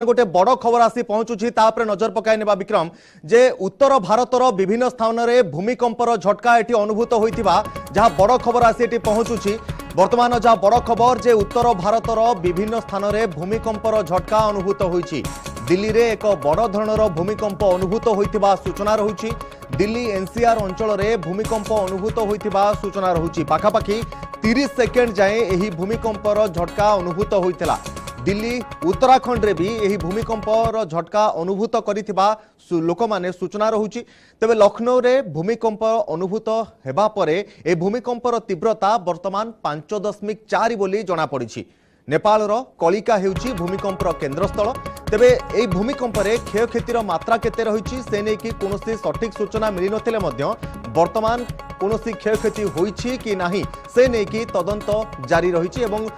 गोटे बड़ खबर आसी पहुंचुछि तापर नजर पकाई नेबा विक्रम जे उत्तर भारतर विभिन्न स्थान में भूमिकंपर झटका एटी अनुभूत होइतिबा जहां बड़ खबर आसी एटी पहुंचुछि। वर्तमान जहां बड़ खबर जे उत्तर भारतर विभिन्न स्थान में भूमिकंपर झटका अनुभूत होइछि। दिल्ली रे एक बड़ धरणर भूमिकंप अनुभूत होइतिबा सूचना रहुछि। दिल्ली एनसीआर अंचल में भूमिकंप अनुभूत होइतिबा सूचना रहुछि। पाखापाखि 30 सेकेंड जाए एही भूमिकंपर झटका अनुभूत होइतिला। दिल्ली उत्तराखंड रे भी यही भूमिकंपर झटका अनुभूत करिथिबा लोक माने सूचना रहुछि। तेबे लखनऊ रे भूमिकंप अनुभूत हेबा परे ए भूमिकंपर तीव्रता वर्तमान 5.4 बोली जणा पड़िछि। नेपाल रो कलिका हेउछि भूमिकंपर केंद्रस्थल। तेबे ए भूमिकंप रे क्षयक्षतिर मात्रा केते रहिछि से नै कि कोनोसी सठिक सूचना मिलि नथिले मध्य वर्तमान कोनोसी क्षयक्षति होइछि कि नाही से नै कि तदंत जारी रहिछि एवं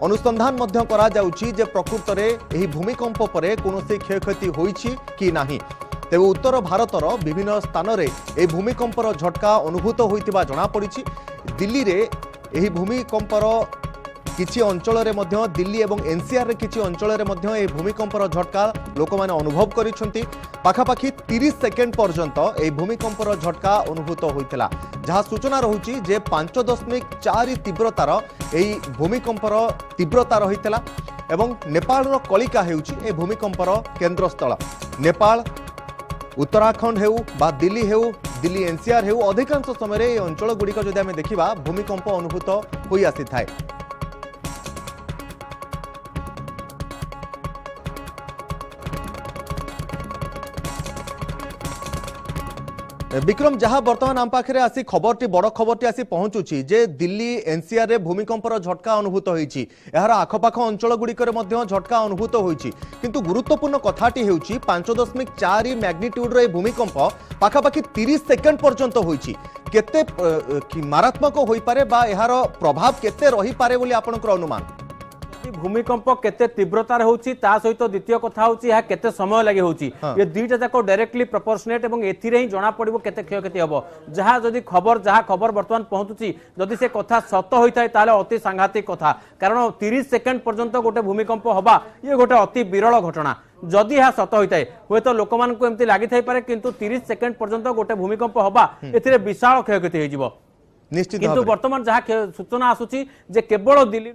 अनुसंधान मध्य करा जाउछि जे प्रकृत रे एही भूमिकंप परे कोनोसी क्षयक्षति होइछि कि नाही। तेबे उत्तर भारतर विभिन्न स्थान रे ए भूमिकंपर झटका अनुभूत होइतिबा जणा पड़िछि। दिल्ली रे एही भूमिकंपर किछि अंचल रे मध्य दिल्ली एवं एनसीआर रे किछि अंचल रे मध्य ए भूमिकंपर झटका लोक माने अनुभव करिसंती। पाखापाखि 30 सेकेंड पर्यंत ए भूमिकंपर झटका अनुभूत होइतिला जहाँ सूचना रहुछि जे 5.4 तीव्रतार एही भूमिकंपर तीव्रता रहितला एवं नेपाल रो कलिका हेउछि ए भूमिकंपर केंद्रस्थल। नेपाल उत्तराखंड हेउ बा दिल्ली हेउ दिल्ली एनसीआर हेउ अधिकांश समय ए अंचल गुड़िक जदि आमे देखिबा भूमिकंप अनुभूत होई आसी थाए। विक्रम जहां वर्तमान आम पाखे आसी खबरटी बड़ खबरटी आसी पहुंचुछि जे दिल्ली एनसीआर रे भूमिकंपर झटका अनुभूत होइछि। एहार आखपाख अंचल गुड़िकर मध्य झटका अनुभूत होइछि किंतु गुरुत्वपूर्ण कथाटी हेउछि 5.4 मैग्निट्यूड रे भूमिकंप पाखापाखि 30 सेकेंड पर्यंत होइछि। केते मारात्मक होई पारे बा एहार प्रभाव केते रही पारे बोली आपनकर अनुमान? भूमिकंप केते तीव्रतार होउछि ता सहित द्वितीय कथा होउछि या केते समय लागि होउछि ये दुईटा जाको डायरेक्टली प्रोपोर्शनेट एवं एथिरे ही जणा पड़िबो केते क्षयक्षति हबो। जहा खबर वर्तमान पहुंचुछि जदि से कथा सत होइताय ताले अति सांघातिक कथा कारण 30 सेकेंड पर्यंत गोटे भूमिकंप हबा ये गोटे अति विरल घटना। जदि यह सत होता है हुए तो लोक मान को एमती लागि थाई पारे किंतु 30 सेकेंड पर्यंत गोटे भूमिकंप हबा एथिरे विशाल क्षयक्षति होई जिवो निश्चित। किंतु वर्तमान जहा सूचना आसुछि जे केवल दिल्ली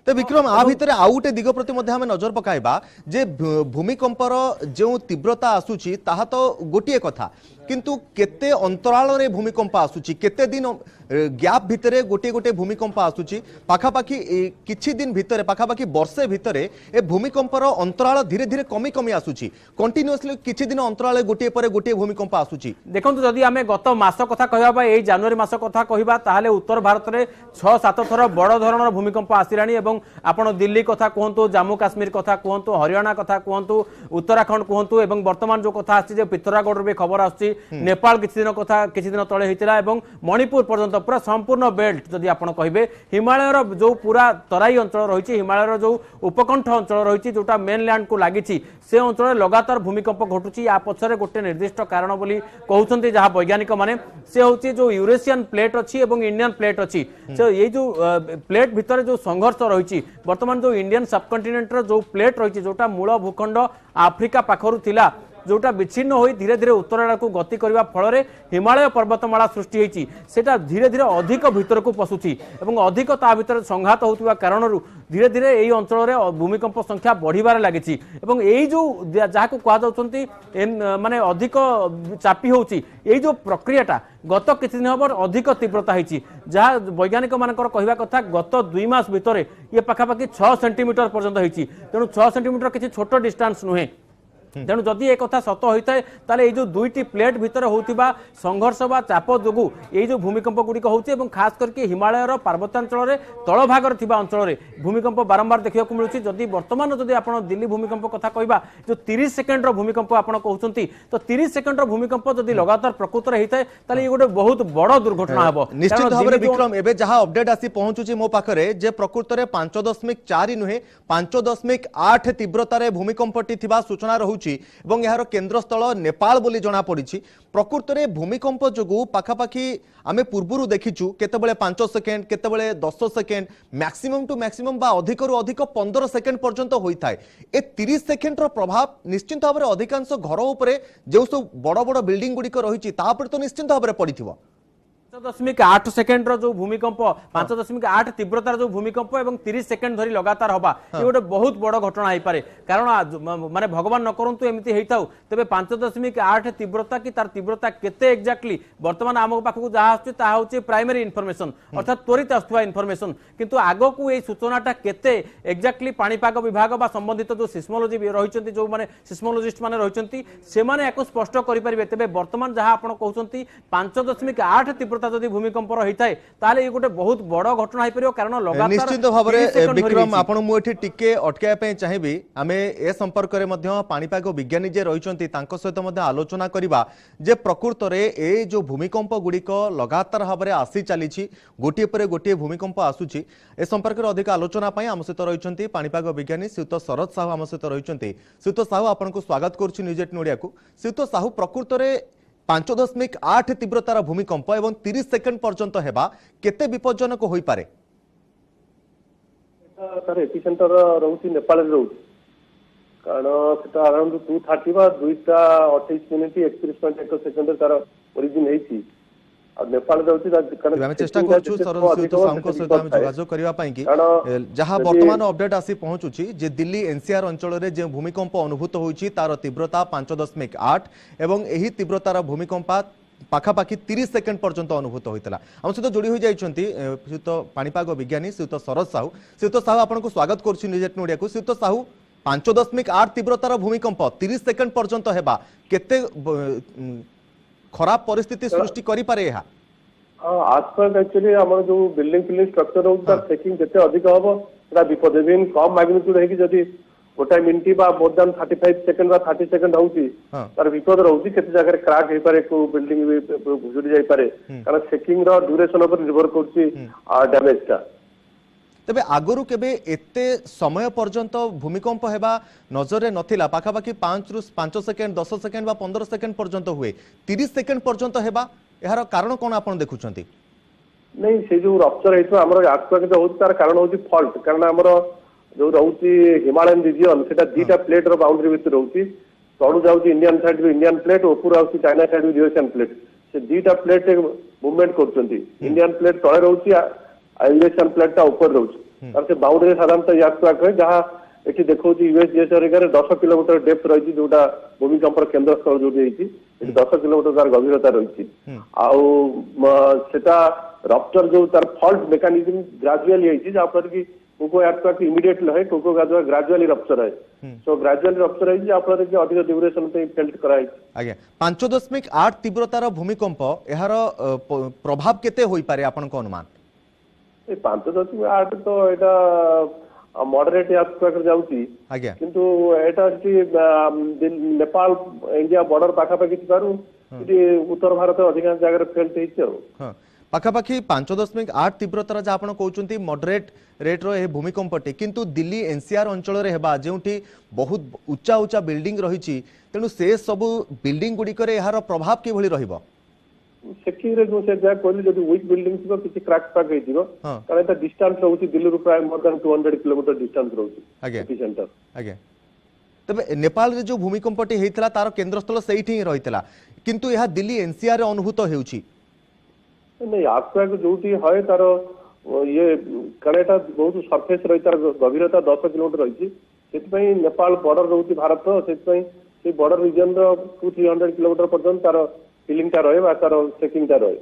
तो विक्रम आ भितर आउ गोटे दिग प्रति आम नजर पकाइबा जे भूमिकंपर जो तीव्रता आसुची ताहा तो गोटे कथा किंतु केते अंतराल रे भूमिकंप आसुची केते दिन गैप भितरे गोटे गोटे भूमिकंप आसुची पाखापाखि किछि दिन भितरे पाखापाखि वर्षे भितरे ए भूमिकंपर अंतराल धीरे धीरे कमी कमी आसुची कंटिन्यूअसली किछि दिन अंतराल गोटे पर गोटे भूमिकंप आसुची। देखंतु जदि आमे गत मास कथा कहबा बा ए जनवरी मास कथा कहबा ताहाले उत्तर भारत रे 6-7 थर बड़ धरणर भूमिकंप आसिराणी एवं आपण दिल्ली कथा कहंतु जम्मू काश्मीर कथा कहंतु हरियाणा कथा कहंतु उत्तराखंड कहंतु एवं वर्तमान जो कथा आछि जे पिथौरागढ़ रे खबर आछि नेपाल किछि दिन कथा किछि दिन तळे हितिला एवं मणिपुर पर्यंत पूरा संपूर्ण बेल्ट जदि आपण कहिबे हिमालयर जो पूरा तराई अंचल रहिछि हिमालयर जो उपकंठ अंचल रहिछि जोटा मेनलैंड को लागिछि से अंचल लगातार भूमिकंप घटुछि। या पछरे गोटे निर्दिष्ट कारण बोली कहउछन्ती जहा वैज्ञानिक माने से होछि जो यूरेशियन प्लेट अछि एवं इंडियन प्लेट अछि तो ये जो प्लेट भितर जो संघर्ष रहिछि वर्तमान जो इंडियन सबकंटिनेंट जो प्लेट रहिछि जोटा मूल भूखंड आफ्रिका पाखरु थिला जोटा विच्छिन्न होई धीरे धीरे उत्तर आड़ को गति करबा फल हिमालय पर्वतमाला सृष्टि होइछि सेटा धीरे धीरे अधिक भीतर को पसुछि एवं अधिक ता भीतर संघात होतुवा कारणरू धीरे धीरे एई अंचल रे भूमिकंप संख्या बढ़िबार लागिछि एवं एई जो जाहाको कहा जाउछन्ती माने अधिक चापी होउछि एई जो प्रक्रियाटा गत किछि दिन हबर अधिक तीव्रता होइछि जहा वैज्ञानिक मानकर कहबा कथा गत 2 मास भितर ये पाखापाखि 6 सेंटीमीटर पर्यंत होइछि तेणु 6 सेंटीमीटर किछि छोट डिस्टेंस नुहे तेणु जदि एक कथा सत होता है ताले जो दुईटी प्लेट भितर होतिबा संघर्ष बा चाप जोगु ये जो भूमिकंप गुड़िक होउछि खास करके हिमालयर पार्वत्यांचल रे तळ भागर थिबा अंचल रे भूमिकंप बारंबार देखिया को मिलुछि। जदि वर्तमान जदि आपण दिल्ली भूमिकंप कथा कहबा जो 30 सेकेंड रो भूमिकंप आपण कहउछन्ती तो 30 सेकेंड रो भूमिकंप जदि लगातार प्रकृत रे हिताय ताले ये गोटे बहुत बड़ दुर्घटना हबो। निश्चित भाव में विक्रम एबे जहां अपडेट आसी पहुंचुछि मो पाखरे जे प्रकृत रे 5.4 नुहे 5.8 तीव्रता रे भूमिकंपटी थिबा सूचना रहउछि। पहुंची एवं यार केन्द्रस्थल नेपाल बोली जना पड़ी प्रकृत में भूमिकंप जो पाखापाखि आम पूर्व देखीचु केतबेले 5 सेकेंड केतबेले 10 सेकेंड मैक्सिमम टू मैक्सिमम बा अधिक रु अधिक 15 सेकेंड पर्यंत होता है। ए 30 सेकेंड प्रभाव निश्चिंत भाव में अधिकांश घर उपरे जो सब बड़ बड़ बिल्डिंग गुड़िक रही तो निश्चिंत भाव में पड़ी 5.8 सेकेंड जो भूमिकंप 5.8 तीव्रतार जो भूमिकंप एवं 30 सेकेंड धरी लगातार हवा ये गोटे बहुत बड़ घटना हो पारे कारण माने भगवान न करंतु एमती हेइथाउ तबे 5.8 तीव्रता की तार तीव्रता केते एक्जाक्टली वर्तमान आम पाखक जहाँ आछे ता होचे प्राइमरी इनफॉरमेशन अर्थात त्वरित आसुवा इनफॉरमेशन किंतु आगो को ए सूचनाटा केते एक्जाक्टली पाणीपाग विभाग बा संबंधित जो सिस्मोलॉजी रहिचंती जो माने सिस्मोलॉजिस्ट माने रहिचंती से माने एको स्पष्ट करि परिबे तबे वर्तमान जहाँ आपण कहउचंती 5.8 तीव्रता जदि भूमिकंप रही थाए ताले ये गोटे बहुत बड़ घटना हो कारण लगातार निश्चित भाव में विक्रम आपण मुठी टिके अटकाया पे चाहिबी आमे ए संपर्क रे मध्य पाणीपाग विज्ञानी जे रहिचंती तांको सहित मध्य आलोचना करिबा जे प्रकृत रे ए जो भूमिकंप गुड़िक लगातार भाव में आसी चली गोटे पर गोटे भूमिकंप आसुची ए संपर्क में अधिक आलोचना पाई आम सहित रहिचंती पाणीपाग विज्ञानी श्रीयुत शरद साहू आम सहित रहिचंती। श्रीयुत साहू आपनको स्वागत करुछि न्यूज 8 इंडिया को। श्रीयुत साहू प्रकृत रे 5.8 तीव्रतार भूमिकंप एवं 30 सेकेंड पर्यंत हेबा केते विपज्जनक होई पारे? सर एपिसेंटर रहउछि नेपाल रे रहउछि कारण सेटा अराउंड 2:30 बा 2:28 मिनिट 31.1 सेकेंड तार ओरिजिन हेछि और नेपाल रहउछि कारण हम चेष्टा करछु सरस्वती साहू सहित हम जोगाजोग करिवा पई कि जहां वर्तमान अपडेट आसी पहुंचुछि जे दिल्ली एनसीआर अंचल रे जे भूमिकंप अनुभूत होइछि तार तीव्रता 5.8 एवं एही तीव्रतार भूमिकंप पाखापाखि 30 सेकेंड पर्यंत अनुभूत होता आम सहित जोड़ी हो जाइछंती श्रीयुत पाणीपाग विज्ञानी श्रीयुत शरद साहू। श्रीयुत साहू आपनको स्वागत करुछि न्यूज 8 इंडिया को। श्रीयुत साहू 5.8 तीव्रतार भूमिकंप 30 सेकेंड पर्यंत हेबा केते खराब परिस्थिति सृष्टि करि पारे एहा? आज तक एक्चुअली हमर जो बिल्डिंग स्ट्रक्चर हो तार चेकिंग केते अधिक हबो सेटा विपद बिन कम मैग्नीट्यूड है कि जदी गोटा मिनिट बा मोर देन 35 सेकेंड बा 30 सेकेंड होउची तार विपद रहउची केते जगह क्रैक हे पारे को बिल्डिंग भी भुजुडी जाय पारे कारण चेकिंग रो ड्यूरेशन पर निर्भर करची डैमेज ता। तबे आगरु केबे एते समय पर्यंत भूमिकंप हेबा नजर नथिला पाखापाखि 5 सेकेंड 10 सेकेंड बा 15 सेकेंड पर्यंत हुए 30 सेकेंड पर्यंत हेबा यार कारण कोन आपण देखुचंती? नहीं से जो रप्चर हेतो हमर आसपास जो होत तार कारण होची फॉल्ट कारण हमर जो रहउची हिमालयन रीजन सेटा दीटा प्लेट रो बाउंड्री विथ रहउची तळु जाउची इंडियन साइड रो इंडियन प्लेट ऊपर आउची चाइना साइड रो यूएसएन प्लेट से दीटा प्लेट मूवमेंट करचंती इंडियन प्लेट तळे रहउची यूएसएन प्लेट ता ऊपर रहउची और से बाउंड्री साधारणतः यात्रा करे जहां एठी देखौची यूएसएस रे 10 किलोमीटर डेप्थ रहिची जोटा भूमिकंप केंद्र स्थल जोटी हेची एठी 10 किलोमीटर तार गभीरता रहिची आउ सेटा रप्चर जो तार फॉल्ट मेकानिज्म ग्रेजुअली हेची जा पर कि कोको अर्थक्वेक इमीडिएटली है कोको ग्रेजुअली रप्चर है सो ग्रेजुअली रप्चर है जा पर कि अधिक ड्यूरेशन पे फेल्ट कराई आगे 5.8 तीव्रतार भूमिकंप एहार प्रभाव केते होई पारे आपन को अनुमान? 5.8 तो एटा मॉडरेट अर्थक्वेक जाउची आगे किंतु एटा नेपाल इंडिया बॉर्डर पाखापाखि थिबारु उत्तर भारत अधिकांश जगह फेल्ट हेछि पाखापाखि 5.8 तीव्रतार जहाँ आप कहते मॉडरेट रेट्र यह भूमिकंपटे किंतु दिल्ली एनसीआर अंचल हेबा जोठी बहुत उच्चा उच्चा बिल्डिंग रही तेणु से सब बिल्डिंग गुड़िक यार प्रभाव किभली रहिबो? सेकिंग रे जो से जा कोली जदी वीक बिल्डिंग थिबो किछि क्रैक पैक हे दिबो कारण एटा डिस्टेंस रहउची दिल्ली रु प्राय मोर देन 200 किलोमीटर डिस्टेंस रहउची एपी सेंटर आगे। तबे नेपाल रे जो भूमिकंपटे हेतला तार केंद्रस्थल सेठी ही रहितला किंतु यह दिल्ली एनसीआर रे अनुभूत हेउची नहीं आसपास जोटी है तार ये कड़ेटा बहुत सरफेस रही तार गभीरता 10 किलोमीटर रही से नेपाल बॉर्डर रोची भारत से बॉर्डर रीजन 200-300 किलोमीटर पर्यंत तार फिलिंग टा रहे तार चेकिंग टा रहे